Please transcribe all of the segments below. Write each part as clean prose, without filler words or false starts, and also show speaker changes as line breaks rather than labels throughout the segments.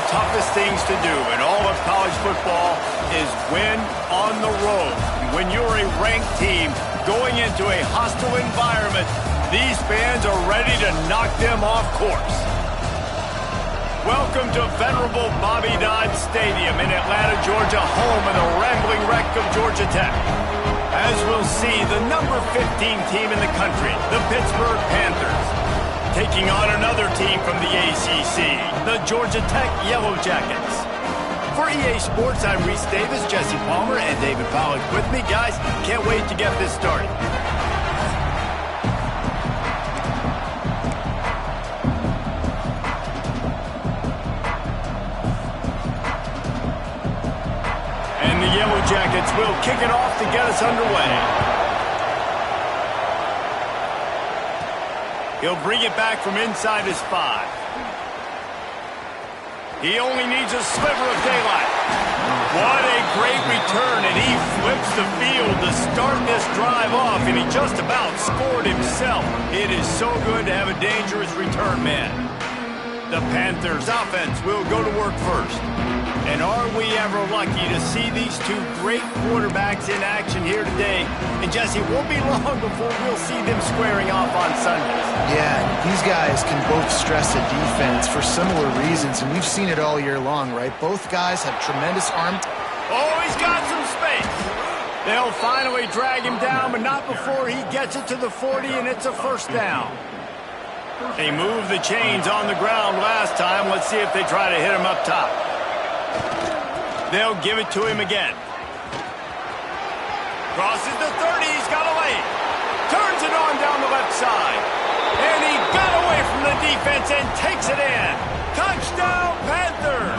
toughest things to do in all of college football is win on the road. When you're a ranked team going into a hostile environment, these fans are ready to knock them off course. Welcome to venerable Bobby Dodd Stadium in Atlanta, Georgia, home of the rambling wreck of Georgia Tech. As we'll see, the number 15 team in the country, the Pittsburgh Panthers, taking on another team from the ACC, the Georgia Tech Yellow Jackets. For EA Sports, I'm Reese Davis, Jesse Palmer, and David Pollack with me. Guys, can't wait to get this started. And the Yellow Jackets will kick it off to get us underway. He'll bring it back from inside his 5. He only needs a sliver of daylight. What a great return, and he flips the field to start this drive off, and he just about scored himself. It is so good to have a dangerous return man. The Panthers offense will go to work first. And are we ever lucky to see these two great quarterbacks in action here today? And Jesse, it won't be long before we'll see them squaring off on Sundays.
Yeah, these guys can both stress a defense for similar reasons, and we've seen it all year long, right? Both guys have tremendous arm.
Oh, he's got some space. They'll finally drag him down, but not before he gets it to the 40, and it's a first down. They moved the chains on the ground last time. Let's see if they try to hit him up top. They'll give it to him again. Crosses the 30, he's got a lane. Turns it on down the left side. And he got away from the defense and takes it in. Touchdown, Panthers!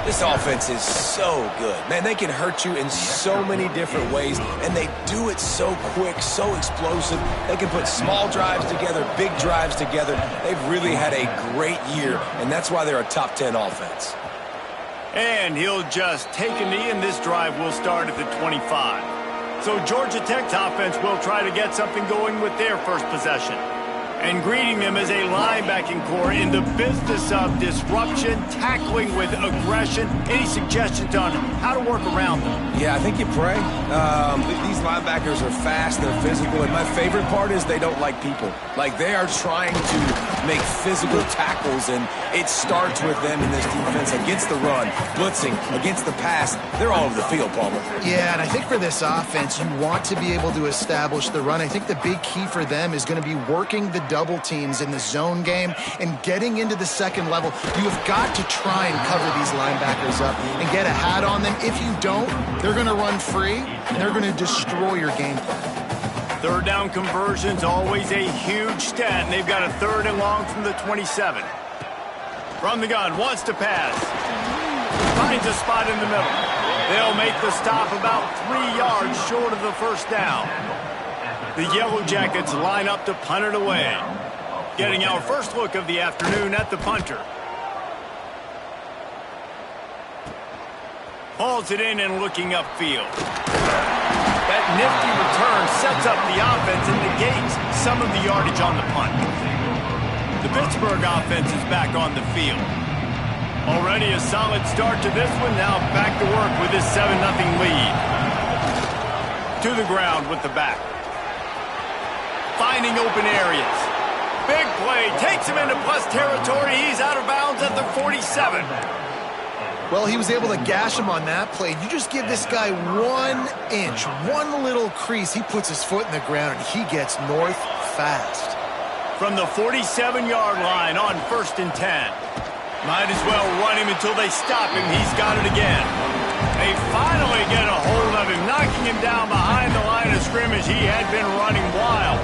This offense is so good. Man, they can hurt you in so many different ways, and they do it so quick, so explosive. They can put small drives together, big drives together. They've really had a great year, and that's why they're a top 10 offense.
And he'll just take a knee, and this drive will start at the 25. So Georgia Tech's offense will try to get something going with their first possession. And greeting them as a linebacking core in the business of disruption, tackling with aggression. Any suggestions on how to work around them?
Yeah, I think you pray. These linebackers are fast, they're physical, and my favorite part is they don't like people. Like, they are trying to make physical tackles, and it starts with them in this defense against the run, blitzing, against the pass. They're all over the field, Palmer.
Yeah, and I think for this offense, you want to be able to establish the run. I think the big key for them is going to be working the double teams in the zone game and getting into the second level. You've got to try and cover these linebackers up and get a hat on them. If you don't, they're going to run free and they're going to destroy your game plan.
Third down conversion's always a huge stat, and they've got a 3rd and long from the 27. From the gun, wants to pass. Finds a spot in the middle. They'll make the stop about 3 yards short of the first down. The Yellow Jackets line up to punt it away. Getting our first look of the afternoon at the punter. Hauls it in and looking upfield. That nifty return sets up the offense and negates some of the yardage on the punt. The Pittsburgh offense is back on the field. Already a solid start to this one. Now back to work with this 7-0 lead. To the ground with the back. Finding open areas. Big play. Takes him into plus territory. He's out of bounds at the 47.
Well, he was able to gash him on that play. You just give this guy 1 inch, one little crease. He puts his foot in the ground, and he gets north fast.
From the 47-yard line on 1st and 10. Might as well run him until they stop him. He's got it again. They finally get a hold of him, knocking him down behind the line of scrimmage. He had been running wild.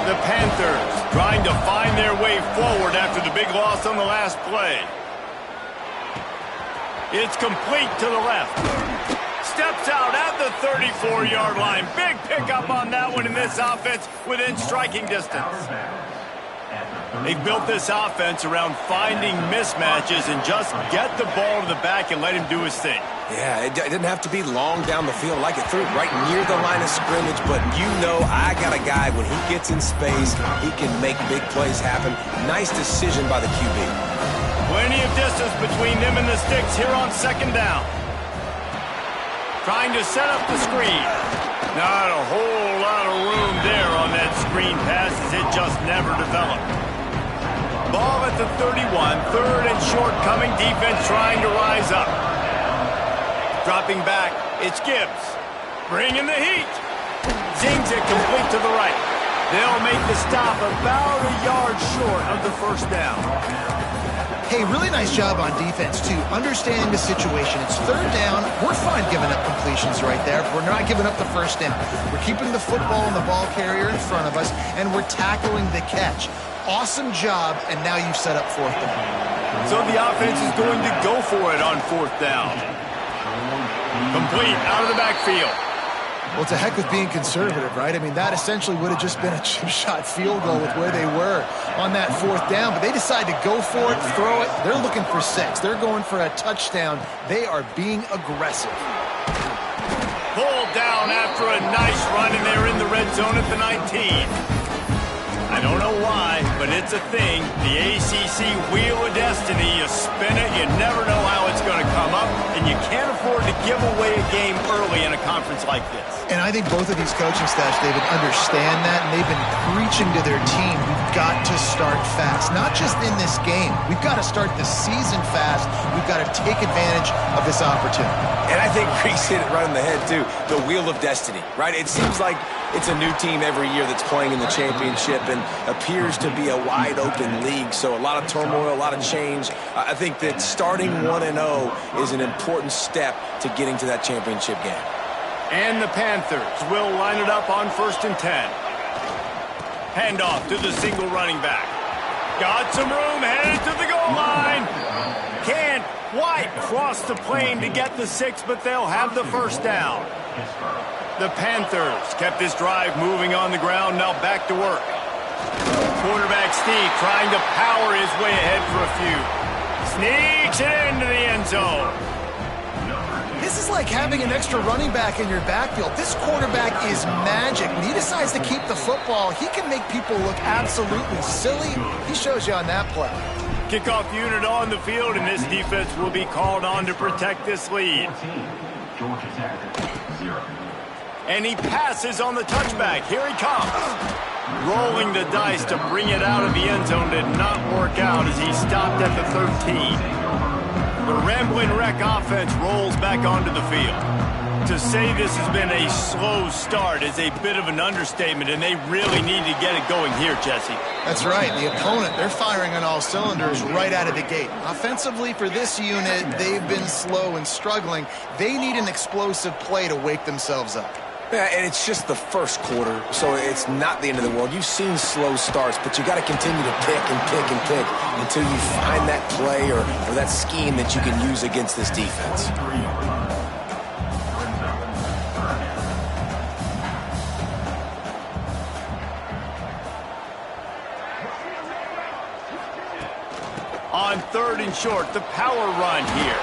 The Panthers trying to find their way forward after the big loss on the last play. It's complete to the left. Steps out at the 34-yard line. Big pickup on that one in this offense within striking distance. They've built this offense around finding mismatches and just get the ball to the back and let him do his thing.
Yeah, it didn't have to be long down the field. Like it threw it right near the line of scrimmage, but you know I got a guy, when he gets in space, he can make big plays happen. Nice decision by the QB.
Plenty of distance between them and the sticks here on second down. Trying to set up the screen. Not a whole lot of room there on that screen pass as it just never developed. Ball at the 31, third and short coming, defense trying to rise up. Dropping back, it's Gibbs. Bringing the heat. Zings it complete to the right. They'll make the stop about a yard short of the first down.
Hey, really nice job on defense, too, understanding the situation. It's third down. We're fine giving up completions right there. We're not giving up the first down. We're keeping the football and the ball carrier in front of us, and we're tackling the catch. Awesome job, and now you've set up fourth down.
So the offense is going to go for it on fourth down. Complete out of the backfield.
Well, it's a heck of being conservative, right? I mean, that essentially would have just been a chip-shot field goal with where they were on that fourth down. But they decide to go for it, throw it. They're looking for 6. They're going for a touchdown. They are being aggressive.
Pulled down after a nice run, and they're in the red zone at the 19. I don't know why, but it's a thing. The ACC Wheel of Destiny, you spin it, you never know how it's going to come up, and you can't afford to give away a game early in a conference like this.
And I think both of these coaching staffs, David, understand that, and they've been preaching to their team, we've got to start fast. Not just in this game. We've got to start the season fast. We've got to take advantage of this opportunity.
And I think Reese hit it right on the head, too. The Wheel of Destiny, right? It seems like it's a new team every year that's playing in the championship and appears to be a wide-open league, so a lot of turmoil, a lot of change. I think that starting 1-0 is an important step to getting to that championship game.
And the Panthers will line it up on 1st and 10. Handoff to the single running back. Got some room, headed to the goal line. Can't quite cross the plane to get the 6, but they'll have the first down. The Panthers kept this drive moving on the ground, now back to work. Quarterback Steve trying to power his way ahead for a few. Sneaks it into the end zone.
This is like having an extra running back in your backfield. This quarterback is magic. When he decides to keep the football, he can make people look absolutely silly. He shows you on that play.
Kickoff unit on the field, and this defense will be called on to protect this lead. And he passes on the touchback. Here he comes. Rolling the dice to bring it out of the end zone did not work out as he stopped at the 13. The Rambling Wreck offense rolls back onto the field. To say this has been a slow start is a bit of an understatement, and they really need to get it going here, Jesse.
That's right. The opponent, they're firing on all cylinders right out of the gate. Offensively, for this unit, they've been slow and struggling. They need an explosive play to wake themselves up.
Yeah, and it's just the first quarter, so it's not the end of the world. You've seen slow starts, but you got to continue to pick and pick and pick until you find that play or that scheme that you can use against this defense.
On 3rd and short, the power run here.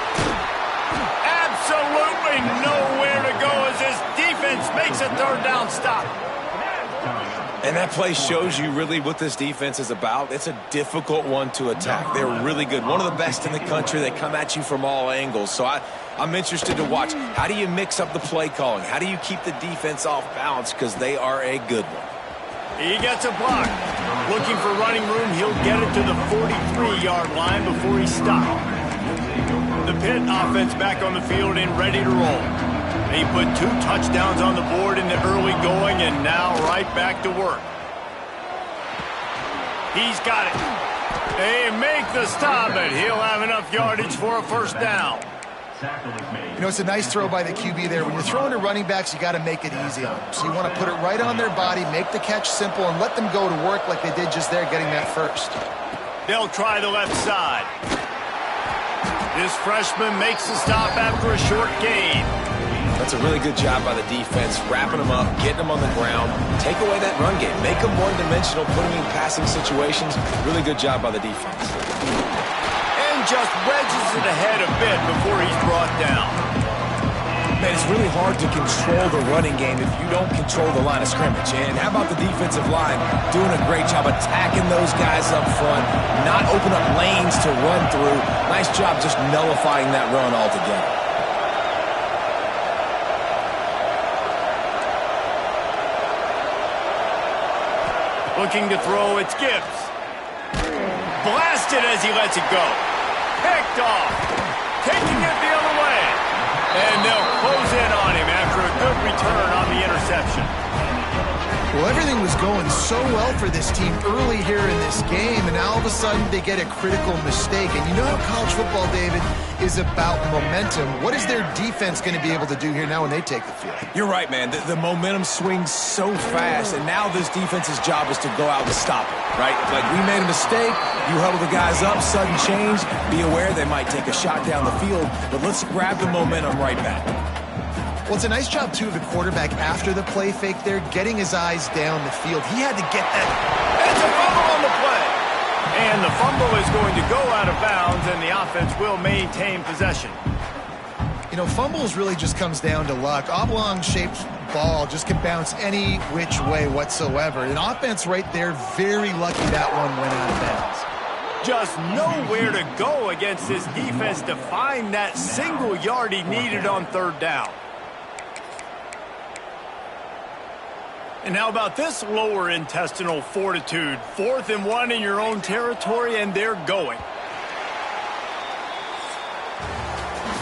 Absolutely nowhere to go as this defense makes a 3rd down stop.
And that play shows you really what this defense is about. It's a difficult one to attack. They're really good. One of the best in the country. They come at you from all angles. So I'm interested to watch. How do you mix up the play calling? How do you keep the defense off balance? Because they are a good one.
He gets a block. Looking for running room. He'll get it to the 43-yard line before he stopped. The Pitt offense back on the field and ready to roll. He put 2 touchdowns on the board in the early going and now right back to work. He's got it. They make the stop, but he'll have enough yardage for a first down.
You know, it's a nice throw by the QB there. When you're throwing to running backs, you got to make it easy on them. So you want to put it right on their body, make the catch simple, and let them go to work like they did just there, getting that first.
They'll try the left side. This freshman makes the stop after a short gain.
That's a really good job by the defense, wrapping them up, getting them on the ground, take away that run game, make them one-dimensional, put them in passing situations. Really good job by the defense.
And just wedges it ahead a bit before he's brought down.
Man, it's really hard to control the running game if you don't control the line of scrimmage. And how about the defensive line doing a great job attacking those guys up front, not open up lanes to run through. Nice job just nullifying that run altogether.
Looking to throw, it's Gibbs. Blasted as he lets it go. Picked off. Taking it the other way. And they'll close in on him after a good return on the interception.
Well, everything was going so well for this team early here in this game, and now all of a sudden they get a critical mistake. And you know how college football, David, is about momentum. What is their defense going to be able to do here now when they take the field?
You're right, man. The momentum swings so fast, and now this defense's job is to go out and stop it, right? Like, we made a mistake, you huddle the guys up, sudden change, be aware they might take a shot down the field, but let's grab the momentum right back.
Well, it's a nice job, too, of the quarterback after the play fake there, getting his eyes down the field. He had to get that.
It's a fumble on the play. And the fumble is going to go out of bounds, and the offense will maintain possession.
You know, fumbles really just comes down to luck. Oblong-shaped ball just can bounce any which way whatsoever. An offense right there, very lucky that one went out of bounds.
Just nowhere to go against this defense to find that single yard he needed on third down. And how about this lower intestinal fortitude? 4th and 1 in your own territory, and they're going.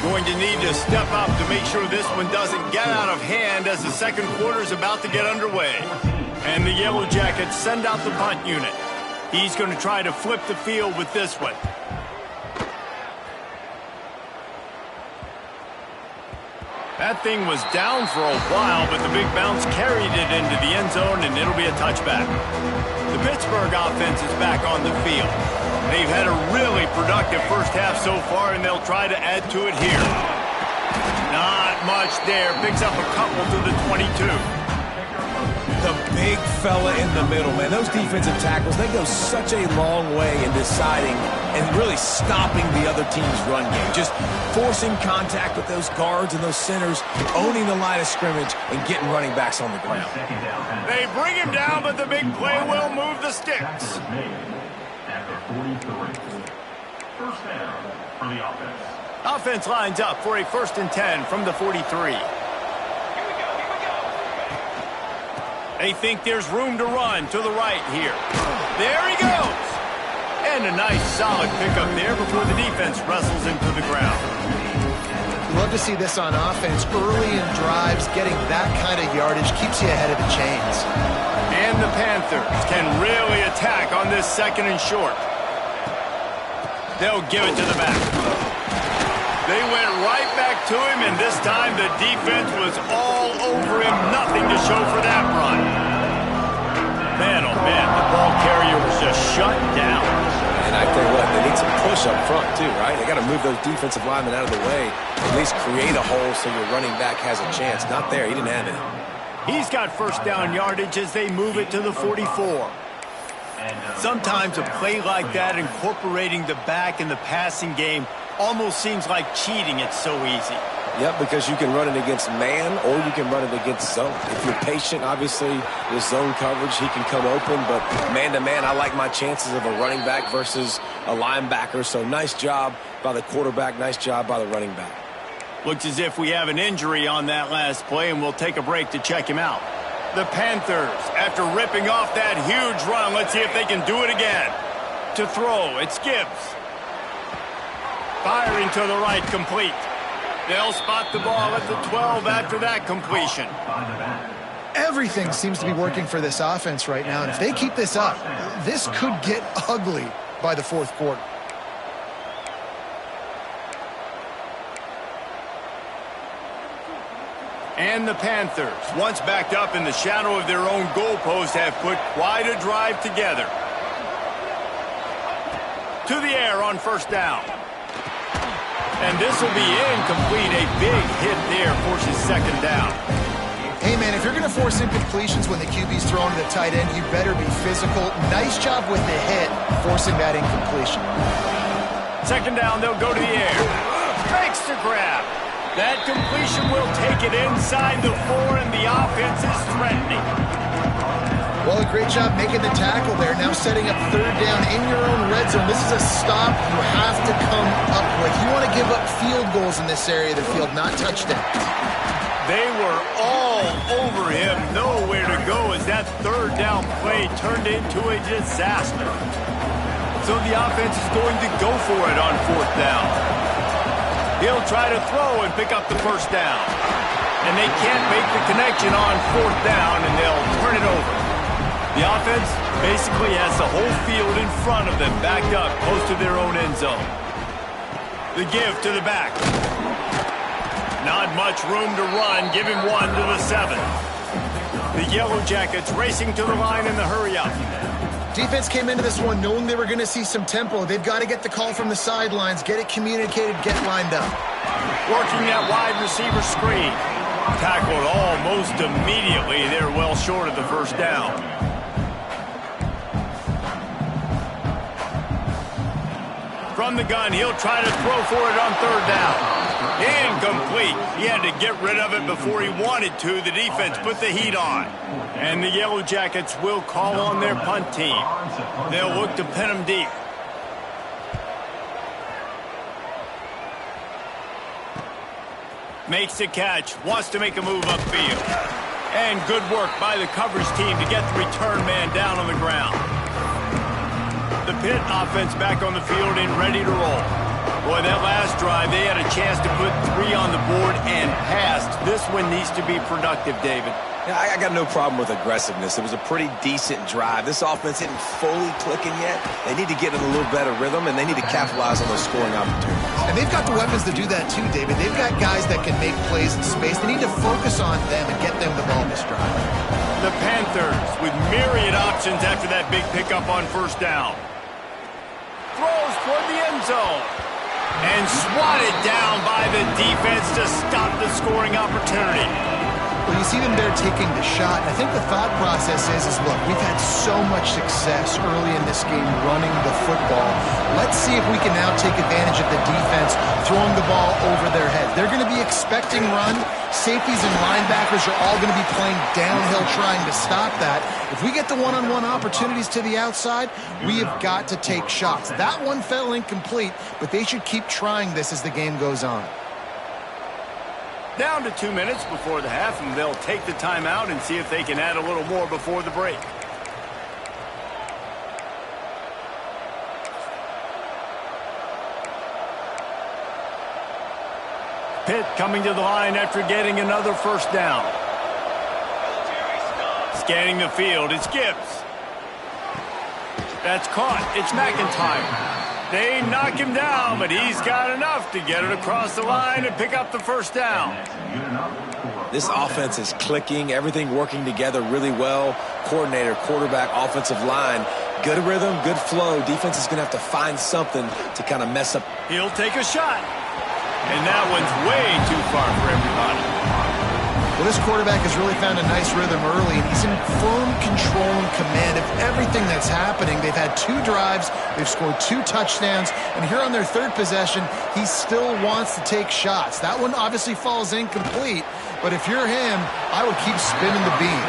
Going to need to step up to make sure this one doesn't get out of hand as the second quarter is about to get underway. And the Yellow Jackets send out the punt unit. He's going to try to flip the field with this one. That thing was down for a while, but the big bounce carried it into the end zone, and it'll be a touchback. The Pittsburgh offense is back on the field. They've had a really productive first half so far, and they'll try to add to it here. Not much there. Picks up a couple to the 22.
The big fella in the middle, man. Those defensive tackles, they go such a long way in deciding and really stopping the other team's run game. Just forcing contact with those guards and those centers, owning the line of scrimmage, and getting running backs on the ground.
They bring him down, but the big play will move the sticks. Offense lines up for a 1st and 10 from the 43. They think there's room to run to the right here. There he goes. And a nice solid pickup there before the defense wrestles him to the ground.
Love to see this on offense. Early in drives, getting that kind of yardage keeps you ahead of the chains.
And the Panthers can really attack on this 2nd and short. They'll give it to the back. They went right back to him, and this time the defense was all over him. Nothing to show for that run. Man, oh man, the ball carrier was just shut down.
And I tell you what, they need some push up front too, right? They got to move those defensive linemen out of the way. At least create a hole so your running back has a chance. Not there. He didn't have it.
He's got first down yardage as they move it to the 44. Sometimes a play like that, incorporating the back in the passing game, almost seems like cheating. It's so easy.
Yep, because you can run it against man or you can run it against zone. If you're patient, obviously, with zone coverage, he can come open. But man-to-man, I like my chances of a running back versus a linebacker. So nice job by the quarterback. Nice job by the running back.
Looks as if we have an injury on that last play, and we'll take a break to check him out. The Panthers, after ripping off that huge run, let's see if they can do it again. To throw, it's Gibbs. Firing to the right, complete. They'll spot the ball at the 12 after that completion.
Everything seems to be working for this offense right now, and if they keep this up, this could get ugly by the 4th quarter.
And the Panthers, once backed up in the shadow of their own goalpost, have put quite a drive together. To the air on first down. And this will be incomplete. A big hit there forces second down.
Hey, man, if you're going to force incompletions when the QB's thrown to the tight end, you better be physical. Nice job with the hit, forcing that incompletion.
Second down, they'll go to the air. Makes the grab. That completion will take it inside the 4, and the offense is threatening.
Well, a great job making the tackle there. Now setting up third down in your own red zone. This is a stop you have to come up with. You want to give up field goals in this area of the field, not touchdowns.
They were all over him. Nowhere to go as that third down play turned into a disaster. So the offense is going to go for it on 4th down. He'll try to throw and pick up the first down. And they can't make the connection on 4th down, and they'll turn it over. The offense basically has the whole field in front of them, backed up close to their own end zone. The give to the back. Not much room to run. Give him 1 to the 7. The Yellow Jackets racing to the line in the hurry-up.
Defense came into this one knowing they were going to see some tempo. They've got to get the call from the sidelines, get it communicated, get lined up.
Working that wide receiver screen. Tackled almost immediately. They're well short of the first down. From the gun, he'll try to throw for it on 3rd down. Incomplete. He had to get rid of it before he wanted to. The defense put the heat on. And the Yellow Jackets will call on their punt team. They'll look to pin them deep. Makes the catch. Wants to make a move upfield. And good work by the coverage team to get the return man down on the ground. The Pitt offense back on the field and ready to roll. Boy, that last drive, they had a chance to put 3 on the board and passed. This one needs to be productive, David.
Yeah, I got no problem with aggressiveness. It was a pretty decent drive. This offense isn't fully clicking yet. They need to get in a little better rhythm, and they need to capitalize on those scoring opportunities.
And they've got the weapons to do that too, David. They've got guys that can make plays in space. They need to focus on them and get them the ball this drive.
The Panthers with myriad options after that big pickup on 1st down. Throws toward the end zone. And swatted down by the defense to stop the scoring opportunity.
Well, you see them there taking the shot. I think the thought process is look, we've had so much success early in this game running the football. Let's see if we can now take advantage of the defense throwing the ball over their heads. They're going to be expecting run. Safeties and linebackers are all going to be playing downhill trying to stop that. If we get the one-on-one opportunities to the outside, we have got to take shots. That one fell incomplete, but they should keep trying this as the game goes on.
Down to 2 minutes before the half, and they'll take the timeout and see if they can add a little more before the break. Pitt coming to the line after getting another first down. Scanning the field, it's Gibbs. That's caught, it's McIntyre. They knock him down, but he's got enough to get it across the line and pick up the first down.
This offense is clicking, everything working together really well. Coordinator, quarterback, offensive line. Good rhythm, good flow. Defense is going to have to find something to kind of mess up.
He'll take a shot. And that one's way too far for everybody.
Well, this quarterback has really found a nice rhythm early, and he's in firm control and command of everything that's happening. They've had 2 drives, they've scored 2 touchdowns, and here on their 3rd possession, he still wants to take shots. That one obviously falls incomplete, but if you're him, I would keep spinning the beam.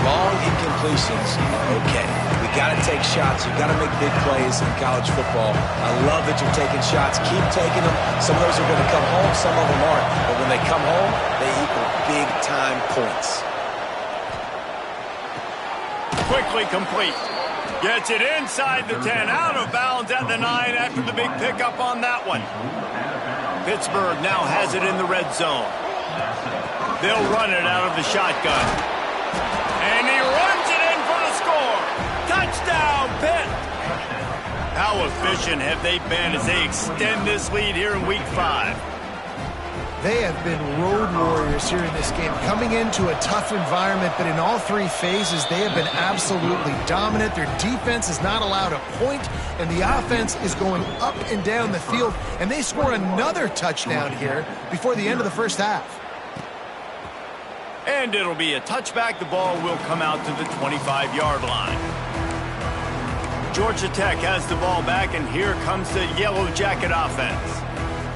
Long incompletions, okay. We got to take shots. You got to make big plays in college football. I love that you're taking shots. Keep taking them. Some of those are going to come home, some of them aren't. But when they come home, they equal big-time points.
Quickly complete. Gets it inside the 10, out of bounds at the 9 after the big pickup on that one. Pittsburgh now has it in the red zone. They'll run it out of the shotgun. And he runs it in for the score. Touchdown, Pitt. How efficient have they been as they extend this lead here in Week 5?
They have been road warriors here in this game, coming into a tough environment, but in all 3 phases, they have been absolutely dominant. Their defense is not allowed a point, and the offense is going up and down the field, and they score another touchdown here before the end of the first half.
And it'll be a touchback. The ball will come out to the 25-yard line. Georgia Tech has the ball back, and here comes the Yellow Jacket offense.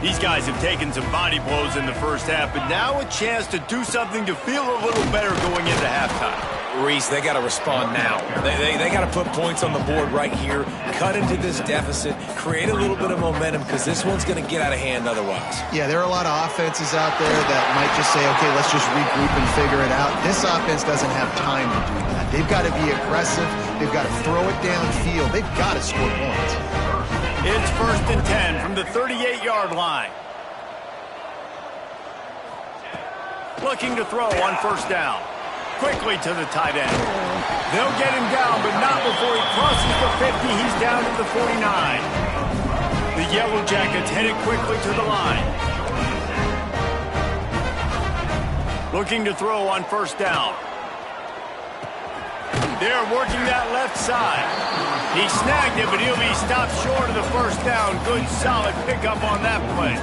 These guys have taken some body blows in the first half, but now a chance to do something to feel a little better going into halftime.
Reese, they got to respond now. They got to put points on the board right here, cut into this deficit, create a little bit of momentum, because this one's going to get out of hand otherwise.
Yeah, there are a lot of offenses out there that might just say, okay, let's just regroup and figure it out. This offense doesn't have time to do that. They've got to be aggressive. They've got to throw it downfield. They've got to score points.
It's 1st and 10 from the 38-yard line. Looking to throw on 1st down. Quickly to the tight end. They'll get him down, but not before he crosses the 50. He's down to the 49. The Yellow Jackets headed quickly to the line. Looking to throw on 1st down. They're working that left side. He snagged it, but he'll be stopped short of the 1st down. Good, solid pickup on that play.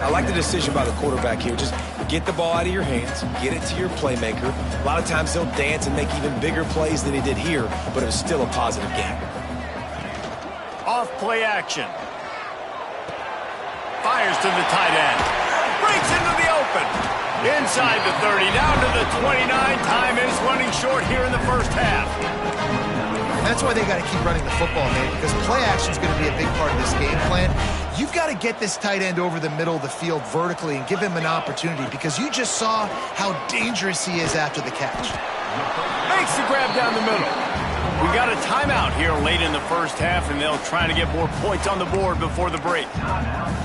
I like the decision by the quarterback here. Just get the ball out of your hands, get it to your playmaker. A lot of times he'll dance and make even bigger plays than he did here, but it was still a positive game.
Off play action. Fires to the tight end. Breaks into the open. Inside the 30, down to the 29. Time is running short here in the first half.
That's why they got to keep running the football, man, because play action is going to be a big part of this game plan. You've got to get this tight end over the middle of the field vertically and give him an opportunity, because you just saw how dangerous he is after the catch.
Makes the grab down the middle. We got a timeout here late in the first half, and they'll try to get more points on the board before the break.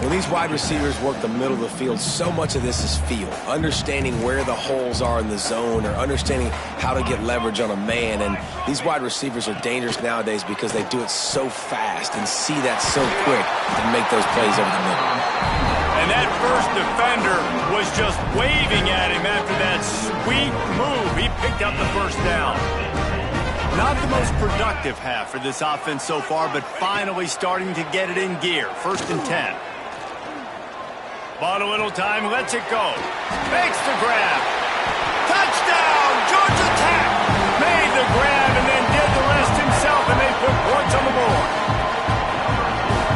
When these wide receivers work the middle of the field, so much of this is feel. Understanding where the holes are in the zone, or understanding how to get leverage on a man. And these wide receivers are dangerous nowadays because they do it so fast and see that so quick and make those plays over the middle.
And that first defender was just waving at him after that sweet move. He picked up the 1st down. Not the most productive half for this offense so far, but finally starting to get it in gear. 1st and 10. Bought a little time, lets it go. Makes the grab. Touchdown! Georgia Tech made the grab and then did the rest himself, and they put points on the board.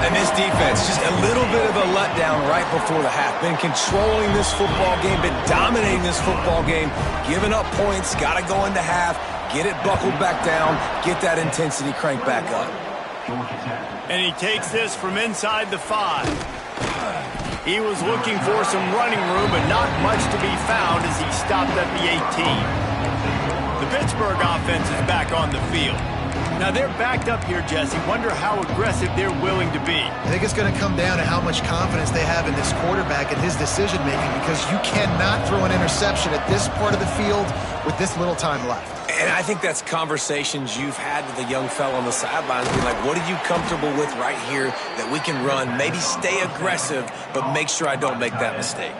And this defense, just a little bit of a letdown right before the half. Been controlling this football game, been dominating this football game, giving up points, got to go into half, get it buckled back down, get that intensity cranked back up.
And he takes this from inside the 5. He was looking for some running room, but not much to be found as he stopped at the 18. The Pittsburgh offense is back on the field. Now, they're backed up here, Jesse. Wonder how aggressive they're willing to be.
I think it's going to come down to how much confidence they have in this quarterback and his decision-making, because you cannot throw an interception at this part of the field with this little time left.
And I think that's conversations you've had with a young fella on the sidelines. Be like, what are you comfortable with right here that we can run? Maybe stay aggressive, but make sure I don't make that mistake.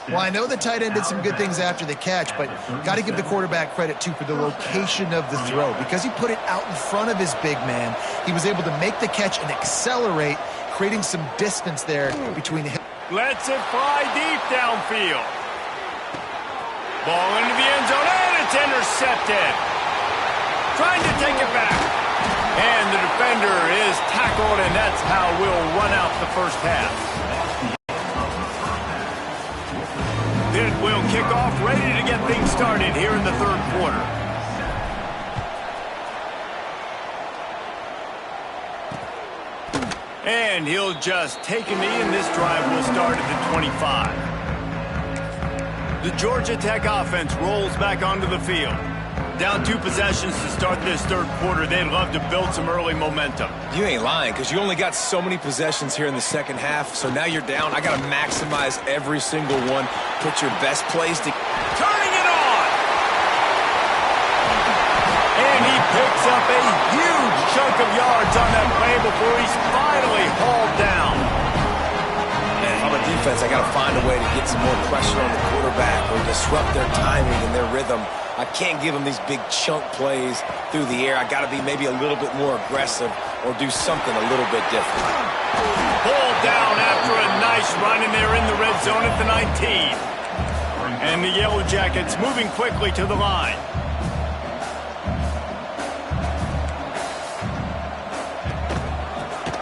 Well, I know the tight end did some good things after the catch, but got to give the quarterback credit, too, for the location of the throw. Because he put it out in front of his big man, he was able to make the catch and accelerate, creating some distance there between him.
Lets it fly deep downfield. Ball into the end zone, and it's intercepted. Trying to take it back. And the defender is tackled, and that's how we'll run out the first half. Then we'll kick off, ready to get things started here in the 3rd quarter. And he'll just take a knee, and this drive will start at the 25. The Georgia Tech offense rolls back onto the field. Down 2 possessions to start this 3rd quarter. They'd love to build some early momentum.
You ain't lying, because you only got so many possessions here in the 2nd half, so now you're down. I got to maximize every single one. Put your best plays to...
Turning it on! And he picks up a huge chunk of yards on that play before he's finally hauled down.
And if I'm a defense, I got to find a way to get some more pressure on the quarterback or disrupt their timing and their rhythm. I can't give them these big chunk plays through the air. I got to be maybe a little bit more aggressive or do something a little bit different.
Pulled down after a nice run, and they're in the red zone at the 19. And the Yellow Jackets moving quickly to the line.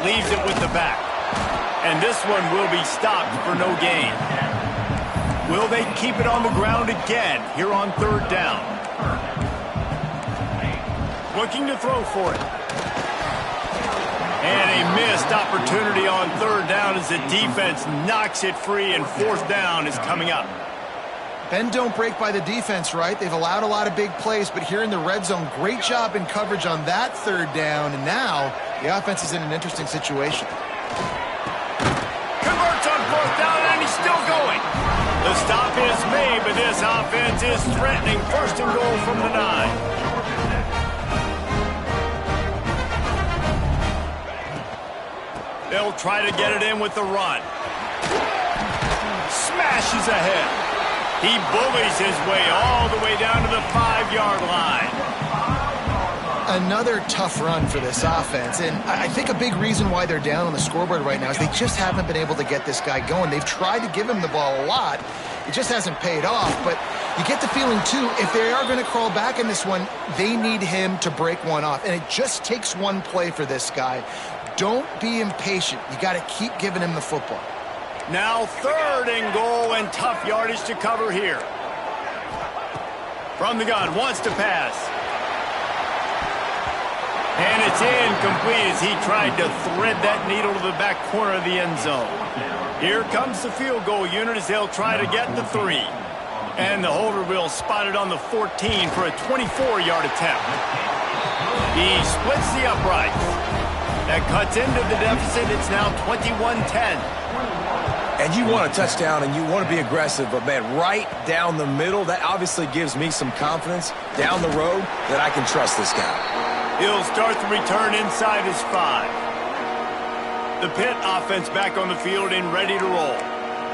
Leaves it with the back. And this one will be stopped for no gain. Will they keep it on the ground again here on 3rd down? Looking to throw for it. And a missed opportunity on 3rd down as the defense knocks it free, and 4th down is coming up.
Bend don't break by the defense, right? They've allowed a lot of big plays, but here in the red zone, great job in coverage on that 3rd down, and now the offense is in an interesting situation.
Converts on 4th down, and he's still going. The stop is made, but this offense is threatening 1st and goal from the 9. They'll try to get it in with the run. Smashes ahead. He bullies his way all the way down to the 5-yard line.
Another tough run for this offense, and I think a big reason why they're down on the scoreboard right now is they just haven't been able to get this guy going. They've tried to give him the ball a lot. It just hasn't paid off, but you get the feeling, too, if they are going to crawl back in this one, they need him to break one off, and it just takes one play for this guy. Don't be impatient. You got to keep giving him the football.
Now 3rd and goal, and tough yardage to cover here. From the gun, wants to pass. And it's incomplete as he tried to thread that needle to the back corner of the end zone. Here comes the field goal unit as they'll try to get the 3. And the holder will spot it on the 14 for a 24-yard attempt. He splits the uprights. That cuts into the deficit. It's now 21-10.
And you want a touchdown and you want to be aggressive, but, man, right down the middle, that obviously gives me some confidence down the road that I can trust this guy.
He'll start the return inside his 5. The Pitt offense back on the field and ready to roll.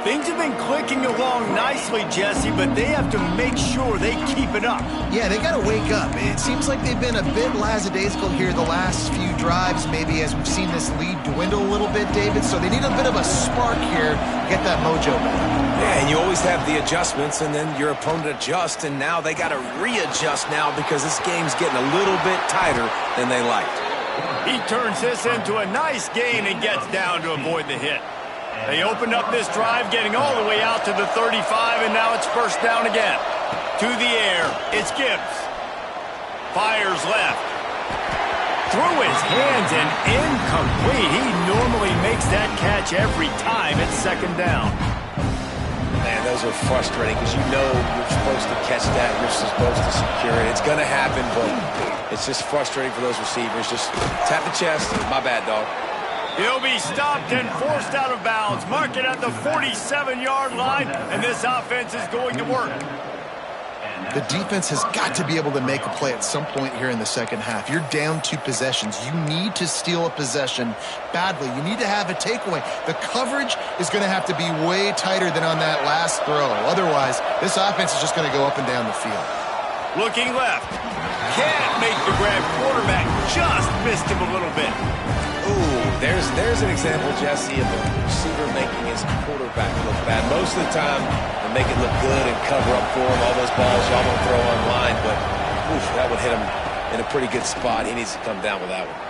Things have been clicking along nicely, Jesse, but they have to make sure they keep it up.
Yeah, they got to wake up. It seems like they've been a bit lackadaisical here the last few drives, maybe as we've seen this lead dwindle a little bit, David. So they need a bit of a spark here to get that mojo back.
Yeah, and you always have the adjustments, and then your opponent adjusts, and now they got to readjust now because this game's getting a little bit tighter than they liked.
He turns this into a nice gain and gets down to avoid the hit. They opened up this drive, getting all the way out to the 35, and now it's 1st down again. To the air, it's Gibbs. Fires left. Through his hands and incomplete. He normally makes that catch every time. It's 2nd down.
Man, those are frustrating because you know you're supposed to catch that. You're supposed to secure it. It's going to happen, but it's just frustrating for those receivers. Just tap the chest. My bad, dog.
He'll be stopped and forced out of bounds. Mark it at the 47-yard line, and this offense is going to work.
The defense has got to be able to make a play at some point here in the second half. You're down 2 possessions. You need to steal a possession badly. You need to have a takeaway. The coverage is going to have to be way tighter than on that last throw. Otherwise, this offense is just going to go up and down the field.
Looking left. Can't make the grab. Quarterback just missed him a little bit.
Ooh, there's an example, Jesse, of the receiver making his quarterback look bad. Most of the time, they make it look good and cover up for him. All those balls y'all don't throw online, but oof, that would hit him in a pretty good spot. He needs to come down with that one.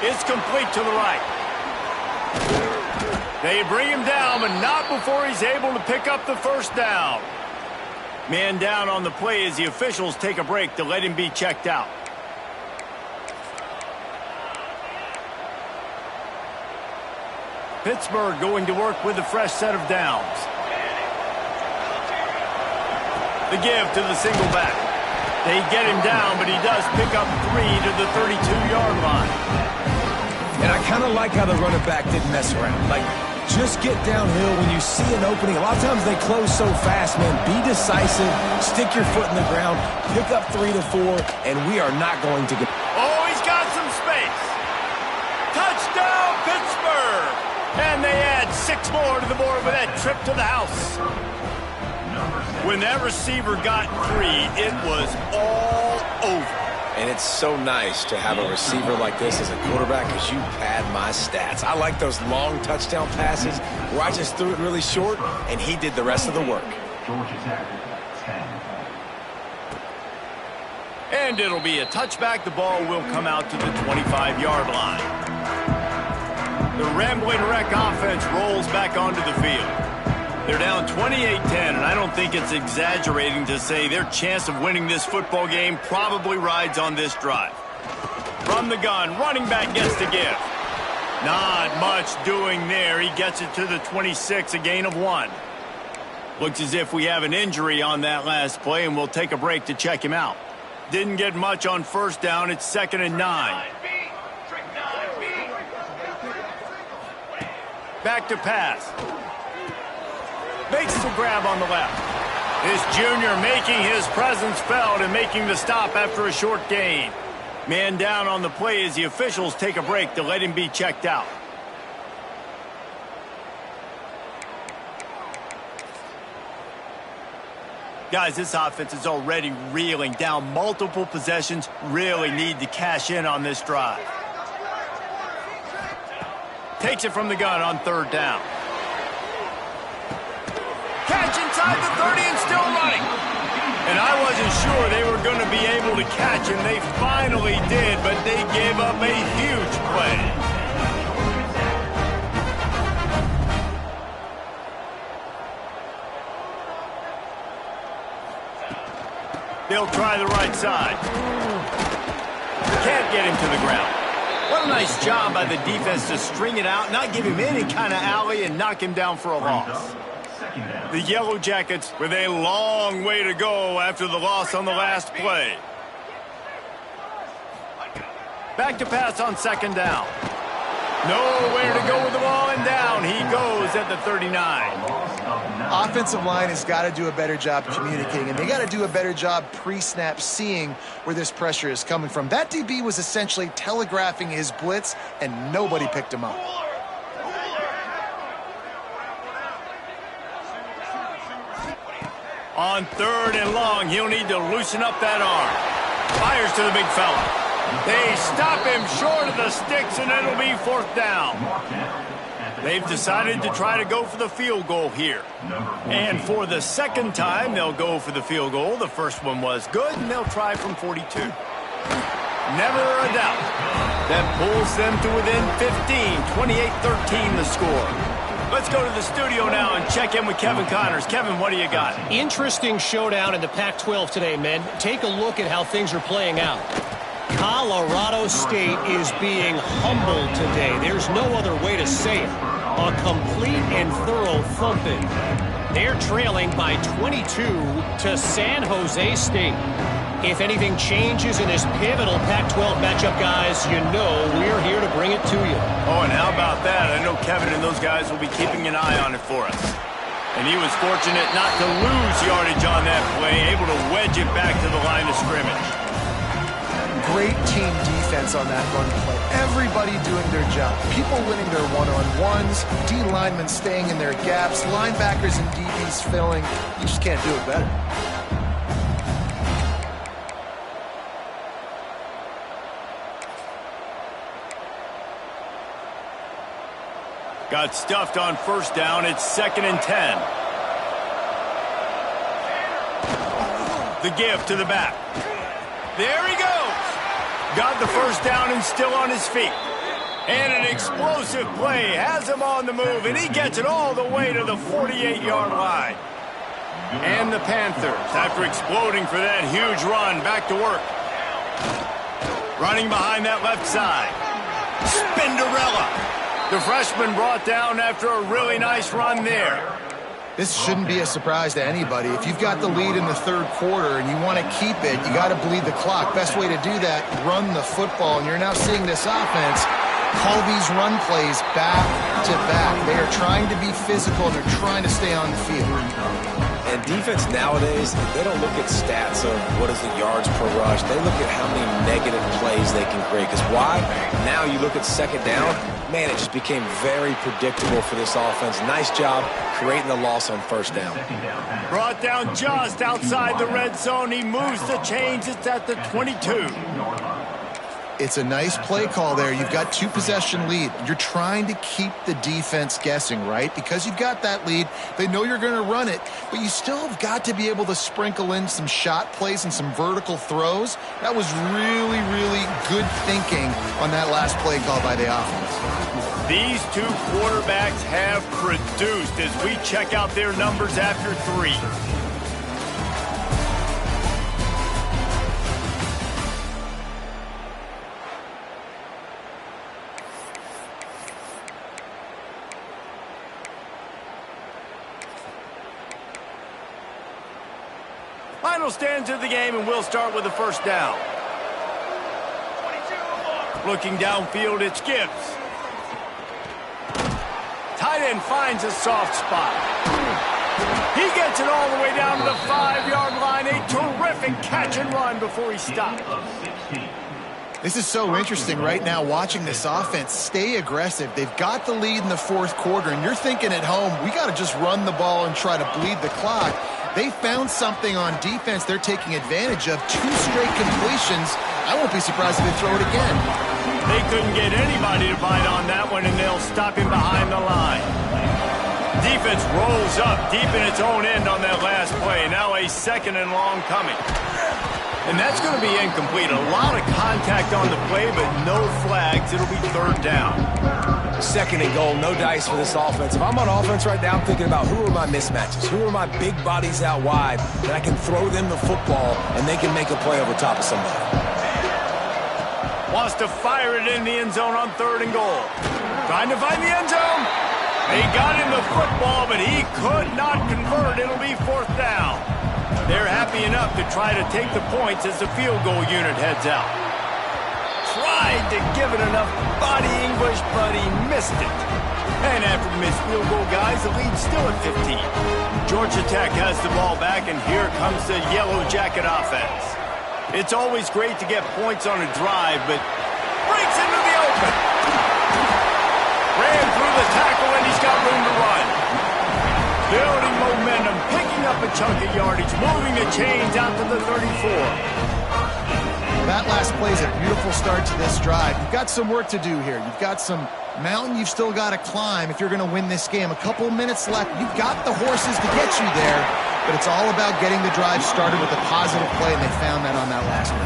It's complete to the right. They bring him down, but not before he's able to pick up the 1st down. Man down on the play as the officials take a break to let him be checked out. Pittsburgh going to work with a fresh set of downs. The give to the single back. They get him down, but he does pick up 3 to the 32-yard line.
And I kind of like how the running back didn't mess around. Like, just get downhill when you see an opening. A lot of times they close so fast, man. Be decisive, stick your foot in the ground, pick up 3 to 4, and we are not going to get...
Oh, he's got some space. Touchdown, Pittsburgh! And they add 6 more to the board with that trip to the house. When that receiver got free, it was all over.
And it's so nice to have a receiver like this as a quarterback because you pad my stats. I like those long touchdown passes where I just threw it really short and he did the rest of the work.
And it'll be a touchback. The ball will come out to the 25-yard line. The Rambling Wreck offense rolls back onto the field. They're down 28-10, and I don't think it's exaggerating to say their chance of winning this football game probably rides on this drive. From the gun, running back gets to give. Not much doing there. He gets it to the 26, a gain of 1. Looks as if we have an injury on that last play, and we'll take a break to check him out. Didn't get much on first down. It's 2nd and 9. Back to pass. Makes the grab on the left. This junior making his presence felt and making the stop after a short gain. Man down on the play as the officials take a break to let him be checked out. Guys, this offense is already reeling down multiple possessions. Really need to cash in on this drive. Takes it from the gun on 3rd down. Catch inside the 30 and still running. And I wasn't sure they were going to be able to catch him. They finally did, but they gave up a huge play. They'll try the right side. Can't get him to the ground. What a nice job by the defense to string it out, not give him any kind of alley, and knock him down for a loss. The Yellow Jackets with a long way to go after the loss on the last play. Back to pass on 2nd down. Nowhere to go with the ball, and down he goes at the 39.
Offensive line has got to do a better job communicating, and they got to do a better job pre-snap seeing where this pressure is coming from. That DB was essentially telegraphing his blitz, and nobody picked him up.
On 3rd and long, he'll need to loosen up that arm. Fires to the big fella. They stop him short of the sticks, and it'll be 4th down. They've decided to try to go for the field goal here. And for the 2nd time, they'll go for the field goal. The first one was good, and they'll try from 42. Never a doubt. That pulls them to within 15, 28-13 the score. Let's go to the studio now and check in with Kevin Connors. Kevin, what do you got?
Interesting showdown in the Pac-12 today, men. Take a look at how things are playing out. Colorado State is being humbled today. There's no other way to say it. A complete and thorough thumping. They're trailing by 22 to San Jose State. If anything changes in this pivotal Pac-12 matchup, guys, you know we're here to bring it to you.
Oh, and how about that? I know Kevin and those guys will be keeping an eye on it for us. And he was fortunate not to lose yardage on that play, able to wedge it back to the line of scrimmage.
Great team defense on that run play. Everybody doing their job. People winning their one-on-ones, D linemen staying in their gaps, linebackers and DBs filling. You just can't do it better.
Got stuffed on 1st down. It's 2nd and 10. The give to the back. There he goes. Got the 1st down and still on his feet. And an explosive play has him on the move, and he gets it all the way to the 48-yard line. And the Panthers, after exploding for that huge run, back to work. Running behind that left side. Spinderella. The freshman brought down after a really nice run there.
This shouldn't be a surprise to anybody. If you've got the lead in the 3rd quarter and you want to keep it, you got to bleed the clock. Best way to do that, run the football. And you're now seeing this offense call these run plays back to back. They are trying to be physical, and they're trying to stay on the field.
And defense nowadays, they don't look at stats of what is the yards per rush. They look at how many negative plays they can create. Because why? Now you look at 2nd down, man, it just became very predictable for this offense. Nice job creating the loss on 1st down.
Brought down just outside the red zone. He moves the chains. It's at the 22.
It's a nice play call there. You've got 2-possession lead. You're trying to keep the defense guessing, right? Because you've got that lead. They know you're going to run it, but you still have got to be able to sprinkle in some shot plays and some vertical throws. That was really, really good thinking on that last play call by the offense.
These two quarterbacks have produced as we check out their numbers after 3. Final stands of the game, and we'll start with the first down. Looking downfield, it's Gibbs. Tight end finds a soft spot. He gets it all the way down to the 5-yard line. A terrific catch and run before he stopped.
This is so interesting right now watching this offense stay aggressive. They've got the lead in the fourth quarter, and you're thinking at home, we got to just run the ball and try to bleed the clock. They found something on defense they're taking advantage of. 2 straight completions. I won't be surprised if they throw it again.
They couldn't get anybody to bite on that one, and they'll stop him behind the line. Defense rolls up deep in its own end on that last play. Now a 2nd and long coming. And that's going to be incomplete. A lot of contact on the play, but no flags. It'll be 3rd down.
2nd and goal, no dice for this offense. If I'm on offense right now, I'm thinking about who are my mismatches? Who are my big bodies out wide that I can throw them the football and they can make a play over top of somebody?
Wants to fire it in the end zone on 3rd and goal. Trying to find the end zone. They got him the football, but he could not convert. It'll be 4th down. They're happy enough to try to take the points as the field goal unit heads out. Tried to give it enough body English, but he missed it. And after the missed field goal, guys, the lead's still at 15. Georgia Tech has the ball back, and here comes the Yellow Jacket offense. It's always great to get points on a drive, but breaks into the open. Ran through the tackle, and he's got room to run. Building momentum, picking up a chunk of yardage, moving the chains out to the 34.
That last play is a beautiful start to this drive. You've got some work to do here. You've got some mountain you've still got to climb if you're going to win this game. A couple minutes left. You've got the horses to get you there, but it's all about getting the drive started with a positive play, and they found that on that last one.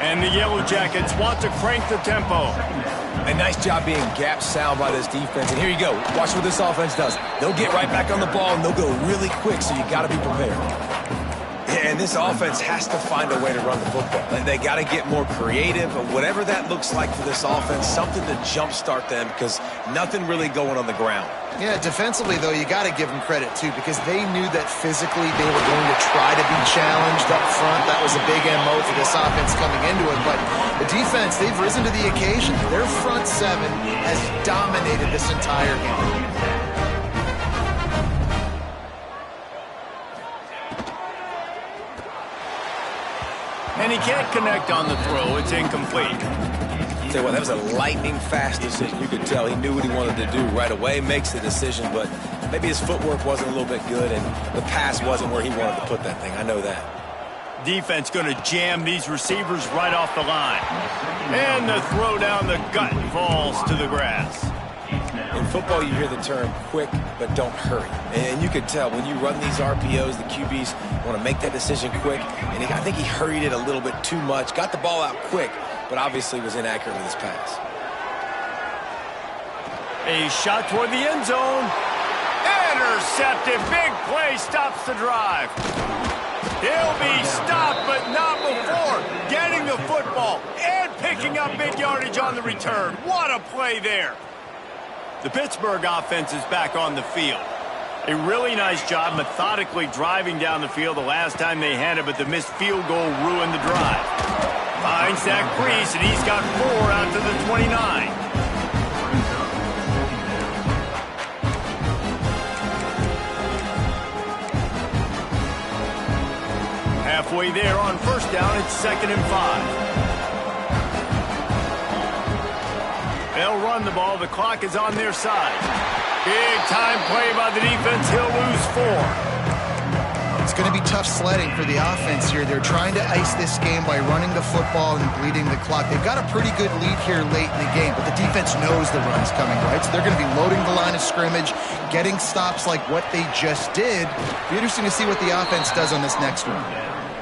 And the Yellow Jackets want to crank the tempo.
A nice job being gap sound by this defense. And here you go. Watch what this offense does. They'll get right back on the ball, and they'll go really quick, so you got to be prepared. And this offense has to find a way to run the football. They got to get more creative, or whatever that looks like for this offense, something to jumpstart them, because nothing really going on the ground.
Yeah, defensively, though, you got to give them credit, too, because they knew that physically they were going to try to be challenged up front. That was a big MO for this offense coming into it. But the defense, they've risen to the occasion. Their front 7 has dominated this entire game.
And he can't connect on the throw. It's incomplete.
Tell you what, that was a lightning-fast decision. You could tell he knew what he wanted to do right away, makes the decision, but maybe his footwork wasn't a little bit good, and the pass wasn't where he wanted to put that thing. I know that.
Defense going to jam these receivers right off the line. And the throw down the gut falls to the grass.
In football, you hear the term quick, but don't hurry. And you can tell when you run these RPOs, the QBs want to make that decision quick. And I think he hurried it a little bit too much, got the ball out quick, but obviously was inaccurate with his pass.
A shot toward the end zone. Intercepted. Big play stops the drive. He'll be stopped, but not before getting the football and picking up big yardage on the return. What a play there. The Pittsburgh offense is back on the field. A really nice job methodically driving down the field the last time they had it, but the missed field goal ruined the drive. Finds that crease, and he's got 4 out to the 29. Halfway there on first down, it's 2nd and 5. They'll run the ball. The clock is on their side. Big time play by the defense. He'll lose 4.
It's going to be tough sledding for the offense here. They're trying to ice this game by running the football and bleeding the clock. They've got a pretty good lead here late in the game, but the defense knows the run's coming, right? So they're going to be loading the line of scrimmage, getting stops like what they just did. It'll be interesting to see what the offense does on this next one.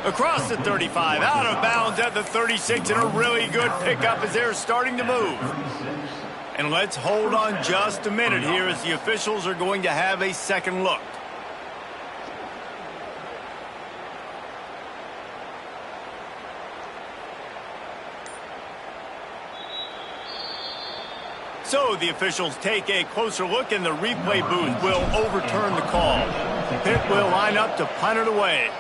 Across the 35, out of bounds at the 36, and a really good pickup as they're starting to move. And let's hold on just a minute here as the officials are going to have a second look. So the officials take a closer look, and the replay booth will overturn the call. Pitt will line up to punt it away.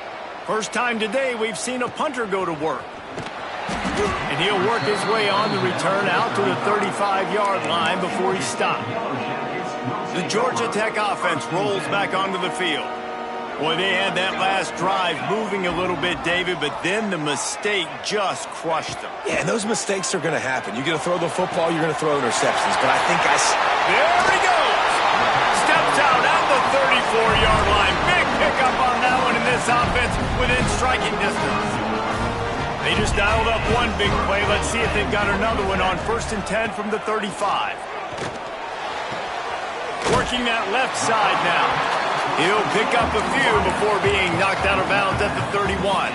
First time today we've seen a punter go to work. And he'll work his way on the return out to the 35-yard line before he's stopped. The Georgia Tech offense rolls back onto the field. Boy, they had that last drive moving a little bit, David, but then the mistake just crushed them.
Yeah, and those mistakes are going to happen. You're going to throw the football, you're going to throw interceptions, but I think
There he goes! Steps out at the 34-yard line. Big pickup on that one, and this offense within striking distance. They just dialed up one big play. Let's see if they've got another one on 1st and 10 from the 35. Working that left side now. He'll pick up a few before being knocked out of bounds at the 31.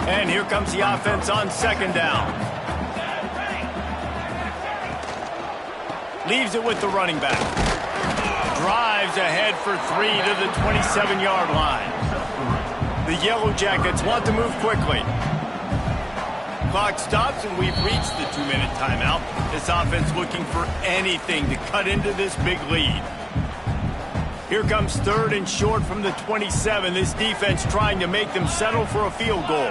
And here comes the offense on 2nd down. Leaves it with the running back. Drives ahead for 3 to the 27-yard line. The Yellow Jackets want to move quickly. Clock stops, and we've reached the 2-minute timeout. This offense looking for anything to cut into this big lead. Here comes 3rd and short from the 27. This defense trying to make them settle for a field goal.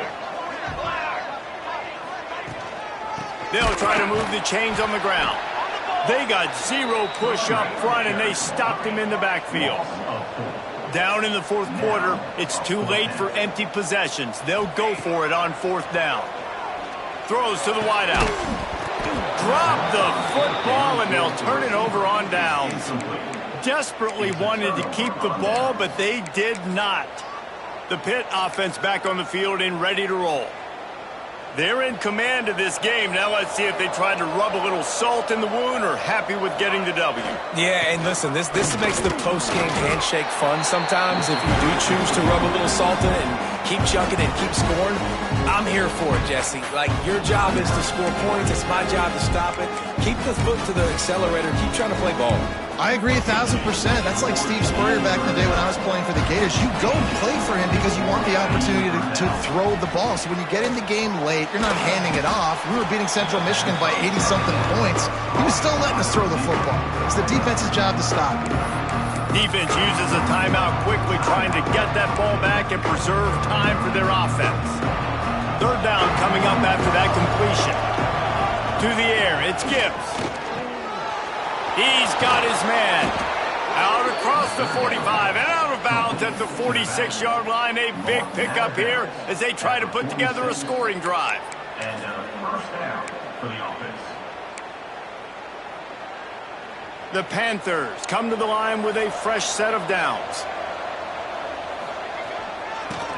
They'll try to move the chains on the ground. They got 0 push up front, and they stopped him in the backfield. Down in the 4th quarter, it's too late for empty possessions. They'll go for it on 4th down. Throws to the wideout. Drop the football, and they'll turn it over on downs. Desperately wanted to keep the ball, but they did not. The Pitt offense back on the field and ready to roll. They're in command of this game. Now let's see if they try to rub a little salt in the wound or happy with getting the W.
Yeah, and listen, this makes the post-game handshake fun sometimes. If you do choose to rub a little salt in it and keep chucking and keep scoring, I'm here for it, Jesse. Like, your job is to score points. It's my job to stop it. Keep the foot to the accelerator. Keep trying to play ball.
I agree 1,000%. That's like Steve Spurrier back in the day when I was playing for the Gators. You go and play for him because you want the opportunity to throw the ball. So when you get in the game late, you're not handing it off. We were beating Central Michigan by 80-something points. He was still letting us throw the football. It's the defense's job to stop it.
Defense uses a timeout quickly, trying to get that ball back and preserve time for their offense. 3rd down coming up after that completion. To the air, it's Gibbs. He's got his man. Out across the 45 and out of bounds at the 46-yard line. A big pickup here as they try to put together a scoring drive.
And 1st down for the offense.
The Panthers come to the line with a fresh set of downs.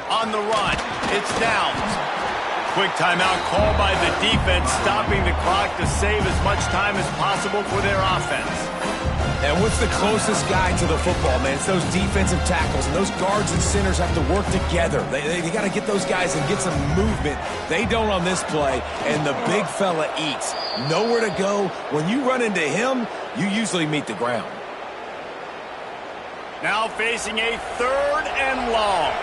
On the run, it's Downs. Quick timeout called by the defense, stopping the clock to save as much time as possible for their offense.
And what's the closest guy to the football, man? It's those defensive tackles, and those guards and centers have to work together. They got to get those guys and get some movement. They don't on this play, and the big fella eats. Nowhere to go. When you run into him, you usually meet the ground.
Now facing a 3rd and long.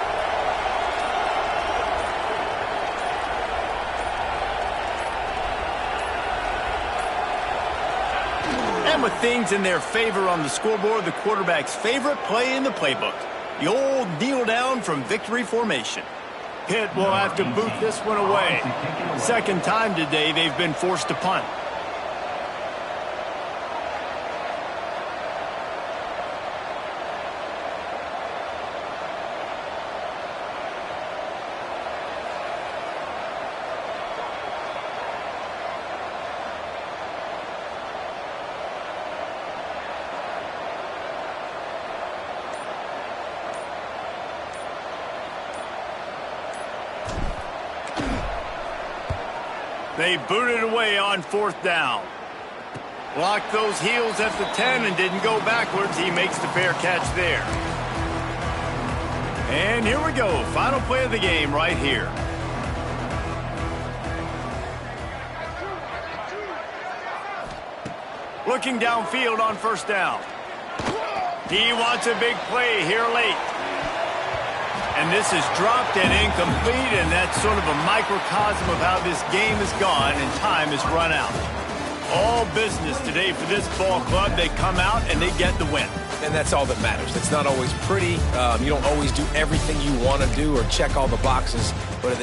And with things in their favor on the scoreboard, the quarterback's favorite play in the playbook, the old kneel down from victory formation. Pitt will have to boot this one away. 2nd time today they've been forced to punt. They booted away on 4th down. Blocked those heels at the 10 and didn't go backwards. He makes the fair catch there. And here we go. Final play of the game right here. Looking downfield on 1st down. He wants a big play here late. And this is dropped and incomplete, and that's sort of a microcosm of how this game has gone, and time has run out. All business today for this ball club. They come out and they get the win.
And that's all that matters. It's not always pretty. You don't always do everything you want to do or check all the boxes, but